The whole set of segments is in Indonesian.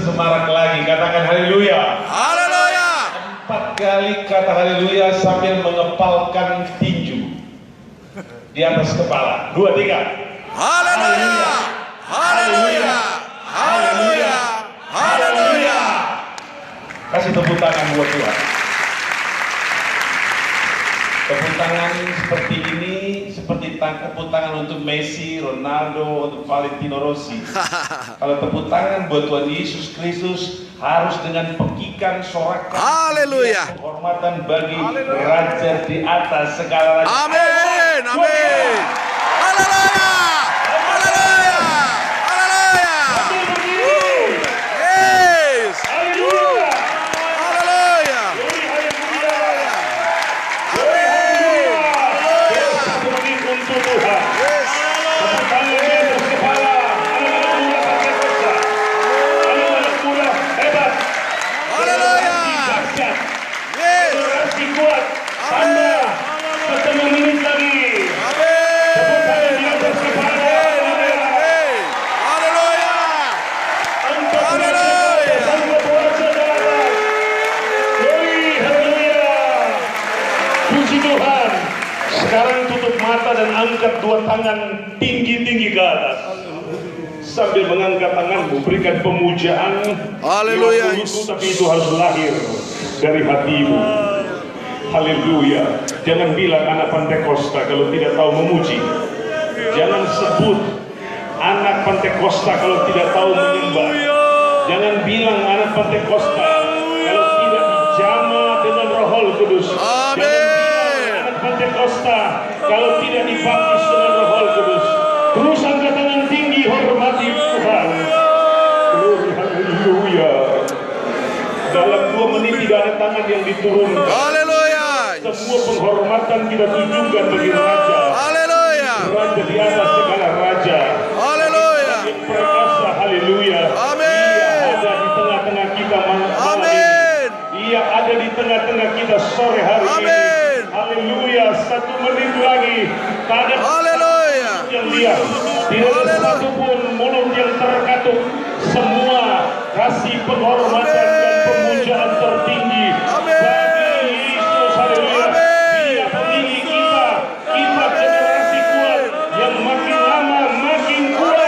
bersemarak lagi. Katakan haleluya. Haleluya. 4 kali kata haleluya sambil mengepalkan tinju di atas kepala. 2, 3. Haleluya. Haleluya. Haleluya. Haleluya. Kasih tepuk tangan buat Tuhan. Tepuk tangan seperti ini, seperti tepuk tangan untuk Messi, Ronaldo, untuk Valentino Rossi. Kalau tepuk tangan buat Tuhan Yesus Kristus harus dengan pekikan, sorakan, Haleluya. penghormatan bagi Raja di atas segala raja. Amin. Amin. Haleluya. Haleluya. Haleluya. Yes. Haleluya. Haleluya. Satu menit untuk Tuhan. Yes. Tepuk tangan di atas kepala. Anak-anak muda pakai kuasa. Anak-anak muda hebat. Haleluya. Dahsyat. Yes. Generasi kuat. Tambah. Setengah menit lagi. Amin. Tepuk tangan di atas kepala. Amin. Haleluya. Angkat Haleluya. raja, angkat raja dalam. Glory, haleluya. Puji Tuhan. Sekarang tutup mata dan angkat 2 tangan tinggi-tinggi ke atas. Sambil mengangkat tanganmu, berikan pemujaan. Haleluya. Lewat mulutmu, tapi itu harus lahir dari hatimu. Haleluya. Jangan bilang anak Pantekosta kalau tidak tahu memuji. Jangan sebut anak Pantekosta kalau tidak tahu menyembah. Jangan bilang anak Pantekosta kalau tidak dijamah dengan Roh Kudus. Jangan bilang anak Pantekosta kalau tidak dibaptis dengan Roh Kudus. Terus angkat tangan tinggi, hormati Tuhan. Glory, haleluya. Dalam 2 menit tidak ada tangan yang diturunkan. Haleluya. Semua penghormatan kita tunjukkan bagi Raja. Haleluya. Raja di atas segala raja. Haleluya. Yang perkasa, haleluya. Amin. Ia ada di tengah-tengah kita malam ini. Amin. Ia ada di tengah-tengah kita sore hari ini. Amin. Haleluya. 1 menit lagi. Tak ada Haleluya. yang diam. Tidak ada satupun mulut yang terkatup. Semua kasih penghormatan dan pemujaan tertinggi Amin. bagi Yesus. Haleluya. Amin. Dia pendiri kita. Kita generasi kuat yang makin lama makin kuat.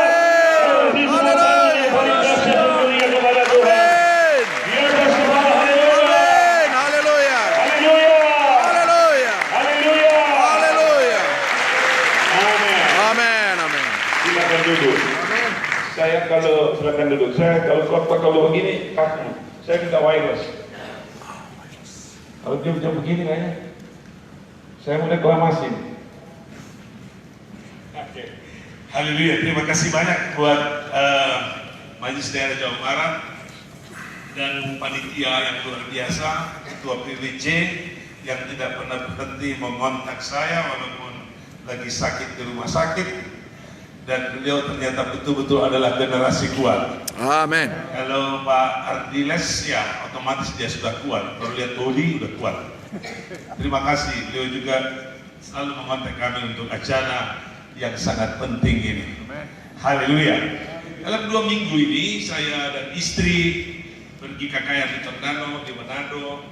Haleluya. Beri kasih dan mulia kepada Tuhan. Amin. Di atas kepala, haleluya. Amin. Haleluya. Haleluya. Haleluya. Haleluya. Haleluya. Amin. Amin. Amin. Silakan duduk. Silakan duduk. Saya kalau khotbah kalau begini kaku. Saya minta wireless. Kalau dia begini kayaknya, saya mulai kelamasin. Oke. Haleluya, terima kasih banyak buat Majelis Daerah Jawa Barat dan panitia yang luar biasa, Ketua PWJ yang tidak pernah berhenti mengontak saya walaupun lagi sakit di rumah sakit, dan beliau ternyata betul-betul adalah generasi kuat. Amin. Kalau Pak Ardiles ya otomatis dia sudah kuat, kalau lihat Dodi udah kuat. Terima kasih, beliau juga selalu mengontak kami untuk acara yang sangat penting ini. Haleluya. Dalam 2 minggu ini saya dan istri pergi KKR di Tondano, di Manado,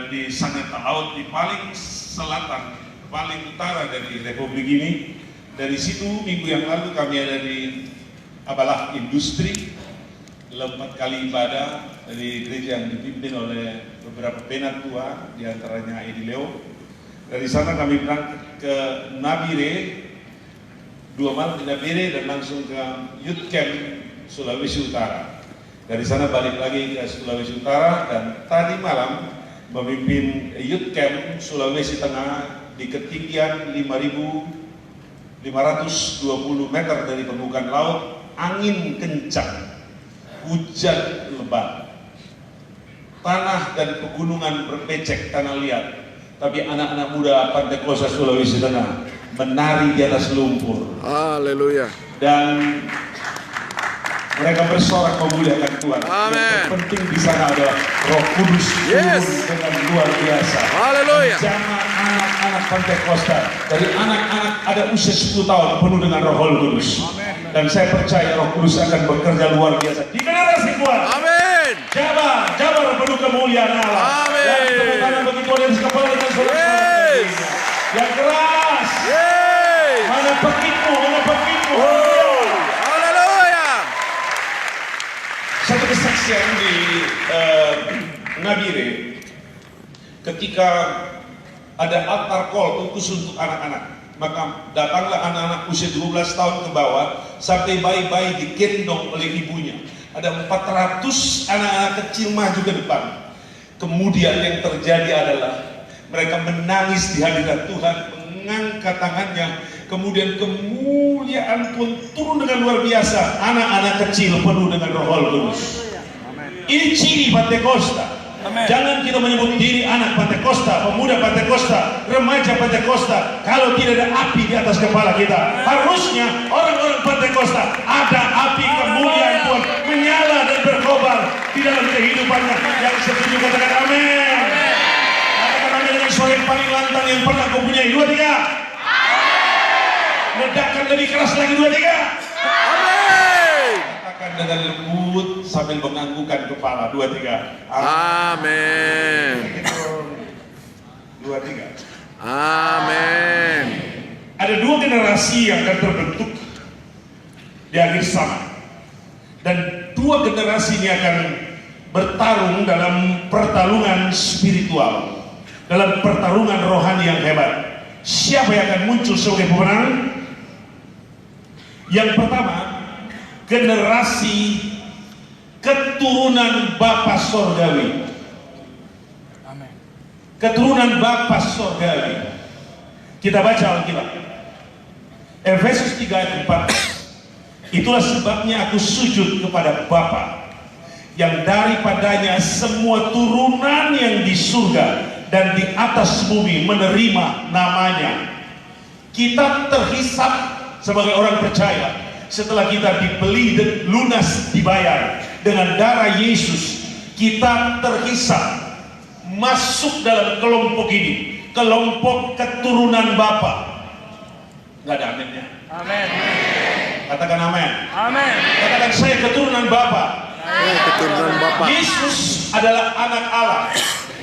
di Sangat Laut, di paling selatan, paling utara dari Republik ini. Dari situ minggu yang lalu kami ada di Abalah Industri, 4 kali ibadah dari gereja yang dipimpin oleh beberapa penatua, diantaranya Edi Leo. Dari sana kami berangkat ke Nabire, 2 malam di Nabire dan langsung ke Youth Camp Sulawesi Utara. Dari sana balik lagi ke Sulawesi Utara dan tadi malam memimpin Youth Camp Sulawesi Tengah di ketinggian 5.520 meter dari permukaan laut, angin kencang, hujan lebat, tanah dan pegunungan berbecek, tanah liat. Tapi anak-anak muda Pantekosta Sulawesi Tengah menari di atas lumpur. Haleluya. Dan mereka bersorak memuliakan Tuhan. Amin. Yang penting di sana adalah Roh Kudus turun dengan luar biasa. Haleluya. Menjamah anak-anak Pantekosta dari anak-anak ada usia 10 tahun penuh dengan Roh Kudus. Dan saya percaya Roh Kudus akan bekerja luar biasa di generasi Jabar penuh kemuliaan Allah. Amin. Dan tepuk tangan bagi Tuhan yang kepala dengan suara Yes. yang keras. Yeay. Mana pekikmu, mana pekikmu. Haleluya. Satu kesaksian di Nabire, ketika ada altar call khusus untuk anak-anak, maka datanglah anak-anak usia 12 tahun ke bawah sampai bayi-bayi digendong oleh ibunya. Ada 400 anak-anak kecil maju ke depan. Kemudian yang terjadi adalah mereka menangis di hadirat Tuhan, mengangkat tangannya. Kemudian kemuliaan Tuhan turun dengan luar biasa. Anak-anak kecil penuh dengan Roh Kudus. Ini ciri Pantekosta. Jangan kita menyebut diri anak Pantekosta, pemuda Pantekosta, remaja Pantekosta kalau tidak ada api di atas kepala kita. Harusnya orang-orang Pantekosta ada api kemuliaan Tuhan menyala dan berkobar di dalam kehidupannya. Yang setuju katakan amin. Katakan amin dengan suara yang paling lantang yang pernah kau punyai. 2, 3. Ledakan lebih keras lagi. 2, 3. Amin. Katakan dengan lembut sambil menganggukkan kepala. 2, 3. Amin. 2, 3. Amin. Ada 2 generasi yang akan terbentuk di akhir zaman, dan 2 generasi ini akan bertarung dalam pertarungan spiritual, dalam pertarungan rohani yang hebat. Siapa yang akan muncul sebagai pemenang? Yang pertama, generasi keturunan Bapa Sorgawi. Keturunan Bapa Sorgawi. Kita baca Alkitab. Efesus 3 ayat 4. Itulah sebabnya aku sujud kepada Bapa, yang daripadanya semua turunan yang di surga dan di atas bumi menerima namanya. Kita terhisap sebagai orang percaya setelah kita dibeli dan lunas dibayar dengan darah Yesus. Kita terhisap masuk dalam kelompok ini, kelompok keturunan Bapa. Nggak ada aminnya. Amin. Katakan amin. Amin. Katakan saya keturunan Bapa. Keturunan Bapa. Yesus adalah anak Allah.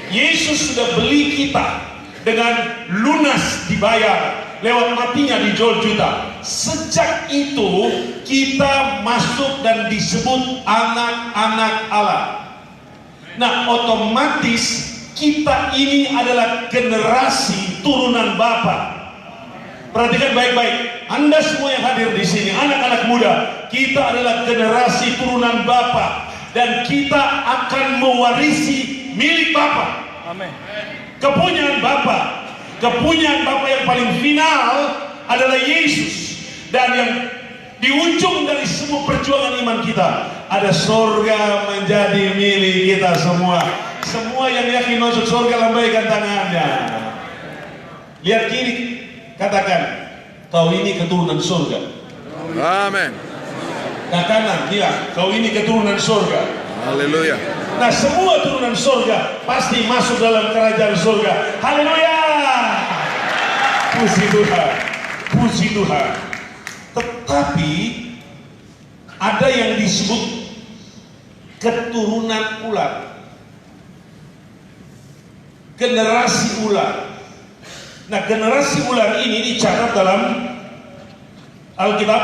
Yesus sudah beli kita dengan lunas dibayar lewat matinya dijual juta. Sejak itu kita masuk dan disebut anak-anak Allah. Nah, otomatis kita ini adalah generasi turunan Bapa. Perhatikan baik-baik, Anda semua yang hadir di sini, anak-anak muda, kita adalah generasi turunan Bapa, dan kita akan mewarisi milik Bapa. Amin. Kepunyaan Bapa. Kepunyaan Bapa yang paling final adalah Yesus, dan yang di ujung dari semua perjuangan iman kita ada sorga menjadi milik kita semua. Semua yang yakin masuk sorga lambaikan tangannya. Lihat kiri, katakan, kau ini keturunan surga. Amin. Nah kanan, bilang, kau ini keturunan surga. Haleluya. Nah semua turunan surga pasti masuk dalam kerajaan surga. Haleluya. Puji Tuhan. Puji Tuhan. Tetapi ada yang disebut keturunan ular. Generasi ular. Nah, generasi ular ini dicatat dalam Alkitab.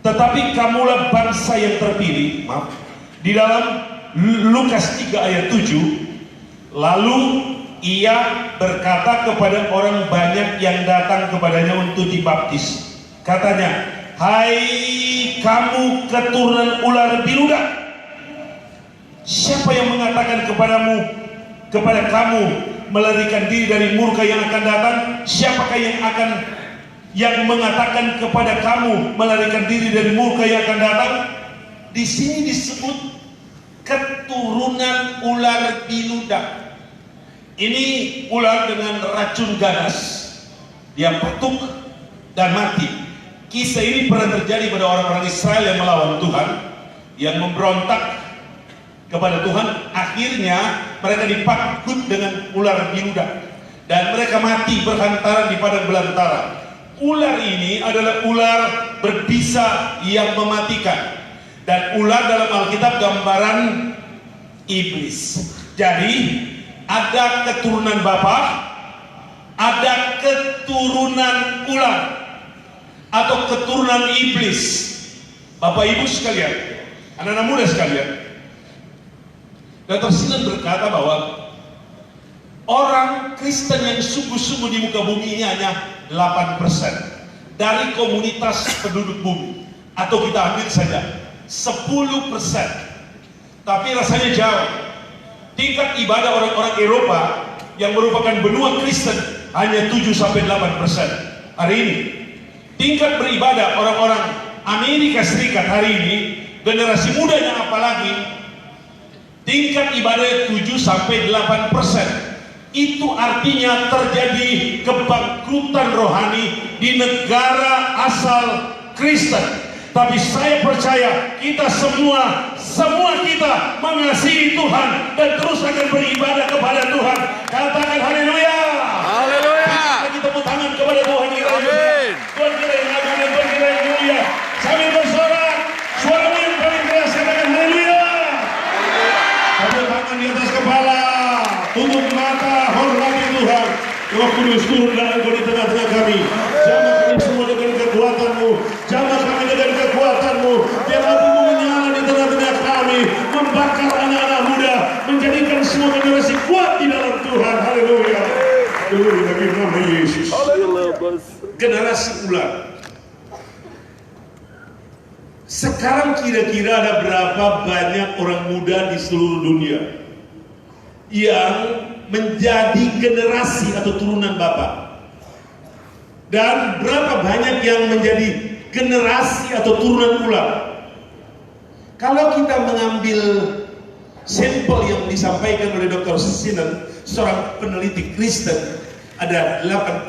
Tetapi kamulah bangsa yang terpilih, maaf, di dalam Lukas 3 ayat 7. Lalu ia berkata kepada orang banyak yang datang kepadanya untuk dibaptis. Katanya, hai kamu keturunan ular biludak, siapa yang mengatakan kepada kamu melarikan diri dari murka yang akan datang? Siapakah yang mengatakan kepada kamu melarikan diri dari murka yang akan datang? Di sini disebut keturunan ular biludak. Ini ular dengan racun ganas, dia patuk dan mati. Kisah ini pernah terjadi pada orang-orang Israel yang melawan Tuhan, yang memberontak kepada Tuhan. Akhirnya mereka dipakut dengan ular biludak dan mereka mati berhantaran di padang belantara. Ular ini adalah ular berbisa yang mematikan, Dan ular dalam Alkitab gambaran iblis. Jadi ada keturunan Bapa, ada keturunan ular atau keturunan iblis. Bapak Ibu sekalian, anak-anak muda sekalian, Dr. Sinan berkata bahwa orang Kristen yang sungguh-sungguh di muka bumi ini hanya 8% dari komunitas penduduk bumi, atau kita ambil saja 10%. Tapi rasanya jauh. Tingkat ibadah orang-orang Eropa yang merupakan benua Kristen hanya 7-8% hari ini. Tingkat beribadah orang-orang Amerika Serikat hari ini, generasi mudanya apalagi, tingkat ibadahnya 7-8%. Itu artinya terjadi kebangkrutan rohani di negara asal Kristen. Tapi saya percaya kita semua kita mengasihi Tuhan dan terus akan beribadah kepada Tuhan. Katakan haleluya. Haleluya. Kita tepuk tangan kepada Tuhan. Amin. Tuhan kita yang agung dan Tuhan kita yang mulia. Sambil bersorak, suaramu yang paling keras, katakan haleluya. Tepuk tangan di atas kepala, tutup mata, hormati Tuhan. Roh Kudus turun dan Engkau di tengah-tengah kami. Jamah kami semua dengan kekuatan-Mu. Jamah kami dengan kekuatan-Mu. Biar apimu menyala di tengah-tengah kami, membakar anak-anak muda, menjadikan semua generasi kuat di dalam Tuhan. Haleluya. Glory bagi nama Yesus. Generasi ular. Sekarang kira-kira ada berapa banyak orang muda di seluruh dunia yang menjadi generasi atau turunan Bapa? Dan berapa banyak yang menjadi generasi atau turunan ular? Kalau kita mengambil sampel yang disampaikan oleh Dr. Sinan, seorang peneliti Kristen, ada 8%,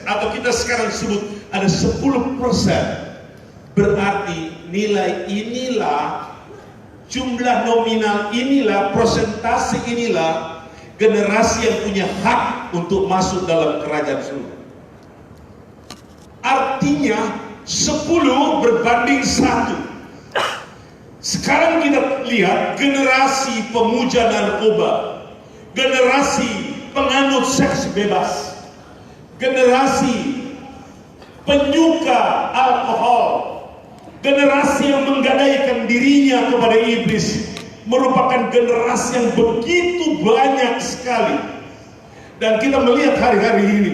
atau kita sekarang sebut ada 10%. Berarti nilai inilah, jumlah nominal inilah, persentase inilah generasi yang punya hak untuk masuk dalam kerajaan surga. Artinya 10 berbanding 1. Sekarang kita lihat generasi pemuja narkoba, generasi penganut seks bebas, generasi penyuka alkohol, generasi yang menggadaikan dirinya kepada iblis, merupakan generasi yang begitu banyak sekali. Dan kita melihat hari-hari ini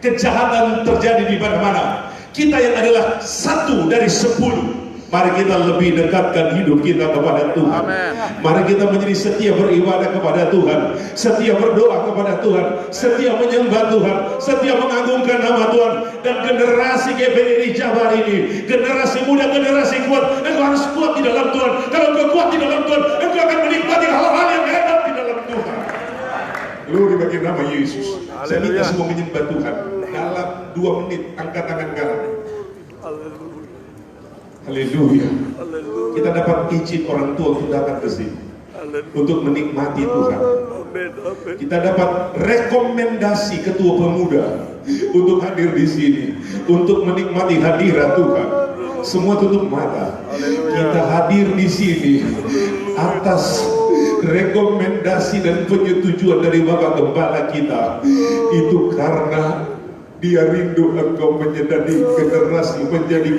kejahatan terjadi di mana-mana. Kita yang adalah 1 dari 10, mari kita lebih dekatkan hidup kita kepada Tuhan. Amen. Mari kita menjadi setia beribadah kepada Tuhan, setia berdoa kepada Tuhan, setia menyembah Tuhan, setia mengagungkan nama Tuhan. Dan generasi GPI Jabar ini, generasi muda, generasi kuat, engkau harus kuat di dalam Tuhan. Kalau engkau kuat di dalam Tuhan, engkau akan menikmati hal-hal yang hebat di dalam Tuhan. Glory bagi nama Yesus. Saya minta semua menyembah Tuhan. Dalam 2 menit, angkat tangan kanan. Haleluya. Kita dapat izin orang tua untuk datang ke sini, untuk menikmati Tuhan. Kita dapat rekomendasi ketua pemuda untuk hadir di sini, untuk menikmati hadirat Tuhan. Semua tutup mata. Kita hadir di sini atas rekomendasi dan penyetujuan dari Bapak Gembala kita. Itu karena Dia rindu engkau menjadi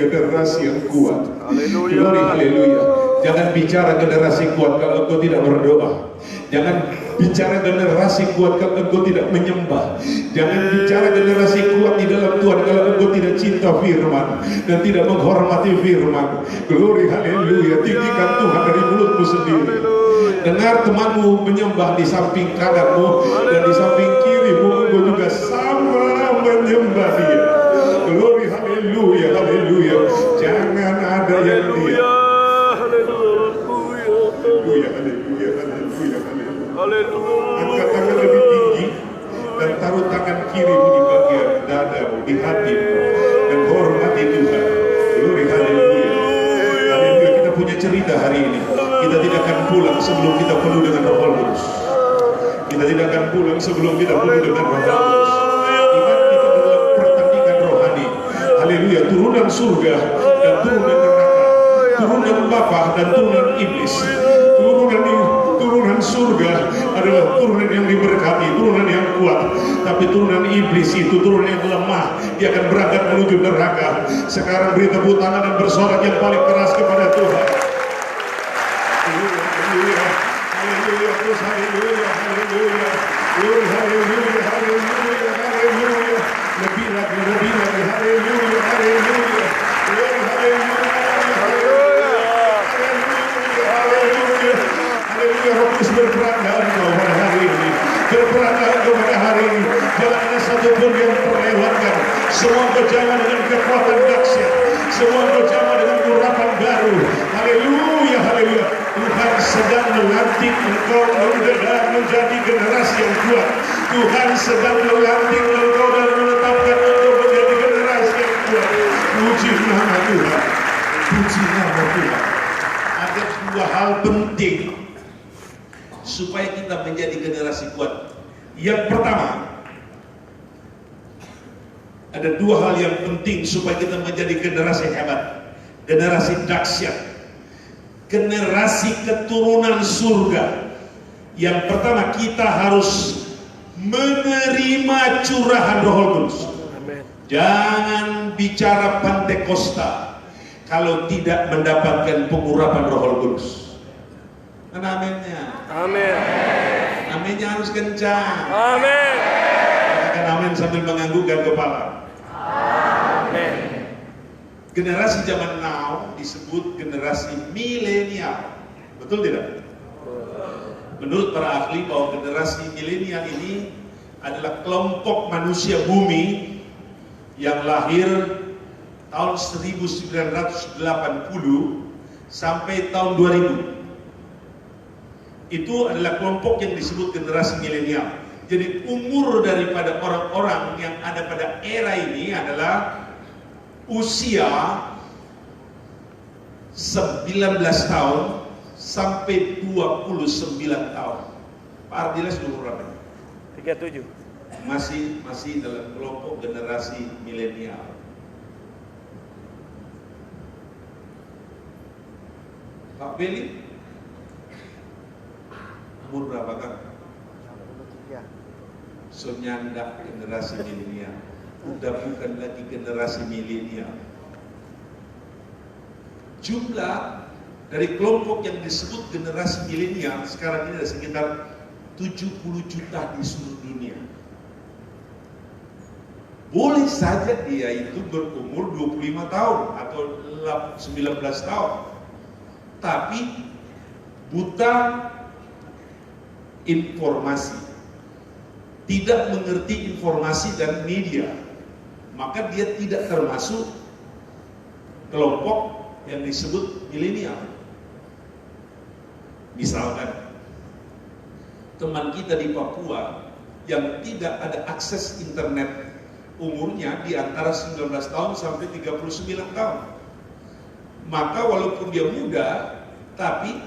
generasi yang kuat. Glory, haleluya. Jangan bicara generasi kuat kalau engkau tidak berdoa. Jangan bicara generasi kuat kalau engkau tidak menyembah. Jangan bicara generasi kuat di dalam Tuhan kalau engkau tidak cinta firman dan tidak menghormati firman. Glory, haleluya. Tinggikan Tuhan dari mulutmu sendiri. Dengar temanmu menyembah di samping kananmu dan di samping kirimu, engkau juga sama menyembah Dia. Glory, haleluya, haleluya. Jangan ada yang diam. Haleluya, haleluya, haleluya, haleluya. Angkat tangan lebih tinggi dan taruh tangan kirimu di bagian dadamu, di hatimu, dan hormati Tuhan. Glory, haleluya, haleluya. Kita punya cerita hari ini. Kita tidak akan pulang sebelum kita penuh dengan Roh Kudus. Kita tidak akan pulang sebelum kita penuh dengan Roh Kudus. Iman kita dalam pertandingan rohani. Haleluya. Turunan surga dan turunan neraka, turunan turunan Bapa dan turunan iblis. Turunan surga adalah turunan yang diberkati, turunan yang kuat. Tapi turunan iblis itu turunan yang lemah, dia akan berangkat menuju neraka. Sekarang beri tepuk tangan dan bersorak yang paling keras kepada Tuhan. Haleluya, haleluya, terus haleluya, haleluya, terus haleluya, haleluya, haleluya, lebih lagi, haleluya, haleluya, haleluya, haleluya. Roh Kudus berperangkat engkau pada hari ini, berperangkat engkau pada hari ini. Jangan ada satupun yang terlewatkan. Semua berjalan dengan kekuatan dahsyat, semua berjalan dengan urapan baru. Haleluya, haleluya. Tuhan sedang melantik engkau menjadi generasi yang kuat. Tuhan sedang melantik engkau dan menetapkan engkau menjadi generasi yang kuat. Puji nama Tuhan, puji nama Tuhan. Ada dua hal penting supaya kita menjadi generasi kuat. Yang pertama, ada dua hal yang penting supaya kita menjadi generasi hebat, generasi dahsyat, generasi keturunan surga. Yang pertama, kita harus menerima curahan Roh Kudus. Jangan bicara Pantekosta kalau tidak mendapatkan pengurapan Roh Kudus. Kan amennya? Amin. Aminnya harus kencang. Amin. Katakan amin sambil menganggukkan kepala. Amin. Generasi zaman now disebut generasi milenial. Betul tidak? Menurut para ahli bahwa generasi milenial ini adalah kelompok manusia bumi yang lahir tahun 1980 sampai tahun 2000. Itu adalah kelompok yang disebut generasi milenial. Jadi umur daripada orang-orang yang ada pada era ini adalah usia 19 tahun sampai 29 tahun. Pak Ardiles umur berapa? 37. Masih dalam kelompok generasi milenial. Pak Beli umur berapa kan? Sonyandak generasi milenial. Udah bukan lagi generasi milenial. Jumlah dari kelompok yang disebut generasi milenial sekarang ini ada sekitar 70 juta di seluruh dunia. Boleh saja dia itu berumur 25 tahun atau 19 tahun, tapi buta informasi, tidak mengerti informasi dan media, maka dia tidak termasuk kelompok yang disebut milenial. Misalkan teman kita di Papua yang tidak ada akses internet, umurnya di antara 19 tahun sampai 39 tahun. Maka walaupun dia muda, tapi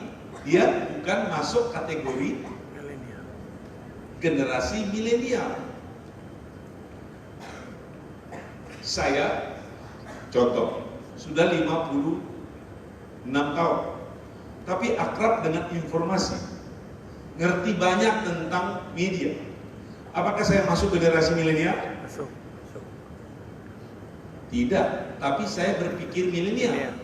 dia bukan masuk kategori generasi milenial. Saya contoh sudah 56 tahun, tapi akrab dengan informasi, ngerti banyak tentang media. Apakah saya masuk generasi milenial? Masuk. Tidak, tapi saya berpikir milenial.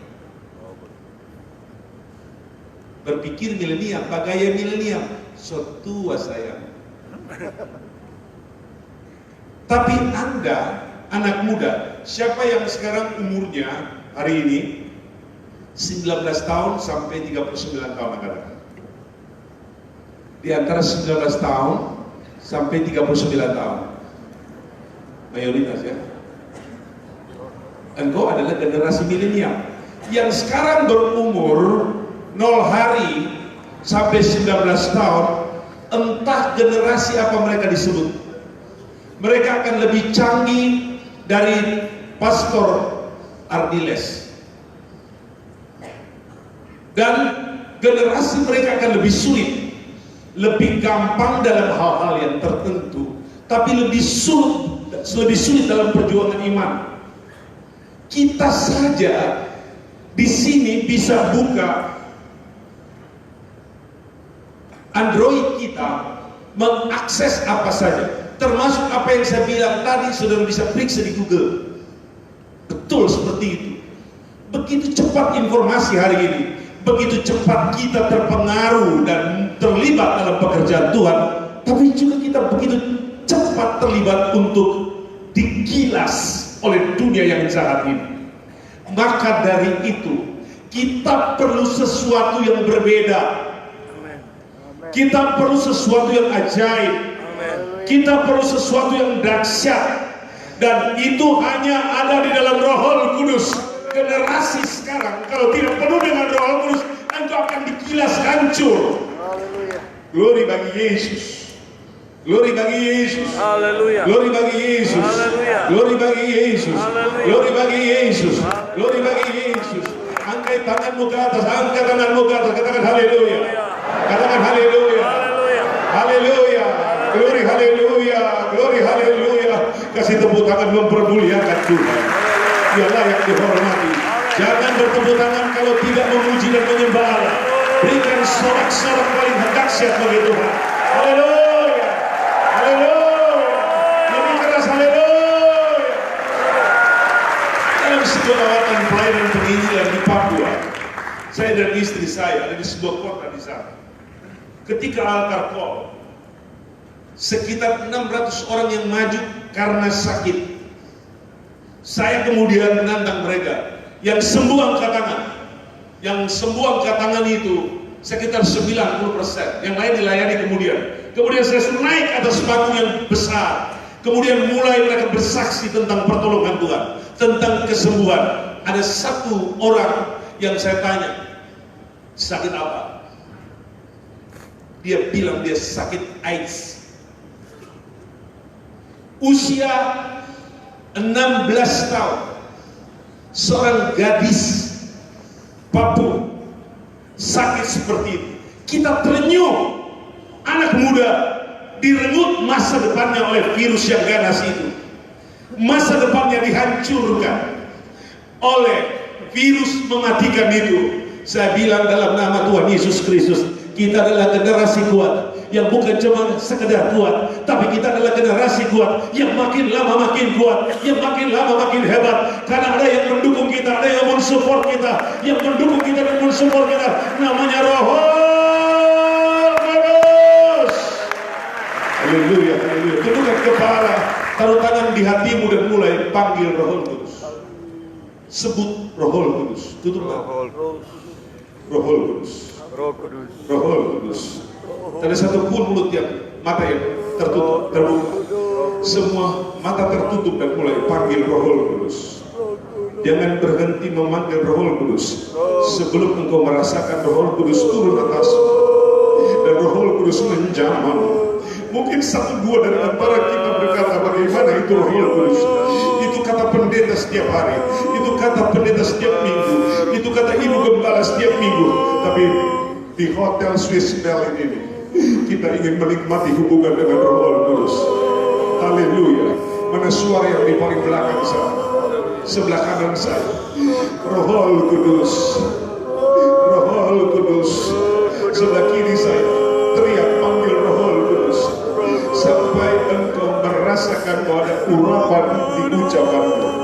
Berpikir milenial, bagaya milenial. So tua saya. Tapi Anda, anak muda, siapa yang sekarang umurnya hari ini 19 tahun sampai 39 tahun angkatan? Di antara 19 tahun sampai 39 tahun. Mayoritas ya. Engkau adalah generasi milenial yang sekarang berumur 0 hari sampai 19 tahun. Entah generasi apa mereka disebut. Mereka akan lebih canggih dari Pastor Ardiles. Dan generasi mereka akan lebih sulit, lebih gampang dalam hal-hal yang tertentu, tapi lebih sulit dalam perjuangan iman. Kita saja di sini bisa buka Android kita, mengakses apa saja, termasuk apa yang saya bilang tadi. Saudara bisa periksa di Google. Betul seperti itu. Begitu cepat informasi hari ini, begitu cepat kita terpengaruh dan terlibat dalam pekerjaan Tuhan, tapi juga kita begitu cepat terlibat untuk digilas oleh dunia yang jahat ini. Maka dari itu, kita perlu sesuatu yang berbeda. Kita perlu sesuatu yang ajaib. Kita perlu sesuatu yang dahsyat. Dan itu hanya ada di dalam Roh Kudus. Generasi sekarang kalau tidak penuh dengan Roh Kudus, engkau akan digilas hancur. Glory bagi Yesus. Glory bagi Yesus. Haleluya. Glory bagi Yesus. Haleluya. Glory bagi Yesus. Haleluya. Glory bagi Yesus. Glory bagi Yesus. Angkat tanganmu ke atas, angkat tanganmu ke atas, katakan haleluya. Katakan haleluya. Haleluya. Haleluya. Glory haleluya. Glory haleluya. Kasih tepuk tangan mempermuliakan Tuhan. Dia layak dihormati. Jangan bertepuk tangan kalau tidak memuji dan menyembah Allah. Berikan sorak-sorak paling dahsyat bagi Tuhan. Haleluya. Haleluya. Lebih keras haleluya. Dalam sebuah lawatan pelayanan penginjilan di Papua, saya dan istri saya ada di sebuah kota di sana. Ketika altar call, sekitar 600 orang yang maju karena sakit. Saya kemudian menantang mereka, yang sembuh angkat tangan. Yang sembuh angkat tangan itu sekitar 90%, yang lain dilayani kemudian. Kemudian saya suruh naik atas panggung yang besar. Kemudian mulai mereka bersaksi tentang pertolongan Tuhan, tentang kesembuhan. Ada satu orang yang saya tanya, sakit apa? Dia bilang dia sakit AIDS. Usia 16 tahun, seorang gadis Papua sakit seperti itu. Kita terenyuh, anak muda direnggut masa depannya oleh virus yang ganas itu. Masa depannya dihancurkan oleh virus mematikan itu. Saya bilang dalam nama Tuhan Yesus Kristus, kita adalah generasi kuat yang bukan cuma sekedar kuat, tapi kita adalah generasi kuat yang makin lama makin kuat, yang makin lama makin hebat. Karena ada yang mendukung kita, ada yang mensupport kita, yang mendukung kita dan mensupport kita. Namanya Roh Kudus. Haleluya, haleluya. Tundukkan kepala, taruh tangan di hatimu dan mulai panggil Roh Kudus. Sebut Roh Kudus. Tutup mata. Roh Kudus. Roh Kudus. Roh Kudus. Ada satu pun mulut yang mata yang tertutup, terbuka. Semua mata tertutup dan mulai panggil Roh Kudus. Jangan berhenti memanggil Roh Kudus sebelum engkau merasakan Roh Kudus turun atasmu dan Roh Kudus menjamah. Mungkin satu dua dari antara kita berkata, bagaimana itu Roh Kudus? Itu kata pendeta setiap hari, itu kata pendeta setiap minggu, itu kata ibu gembala setiap minggu. Tapi di hotel Swiss Bell ini kita ingin menikmati hubungan dengan Roh Kudus. Haleluya. Mana suara yang di paling belakang saya, sebelah kanan saya? Roh Kudus. Roh Kudus. Sebelah kiri saya, teriak panggil Roh Kudus sampai engkau merasakan bahwa ada urapan di ucapanmu.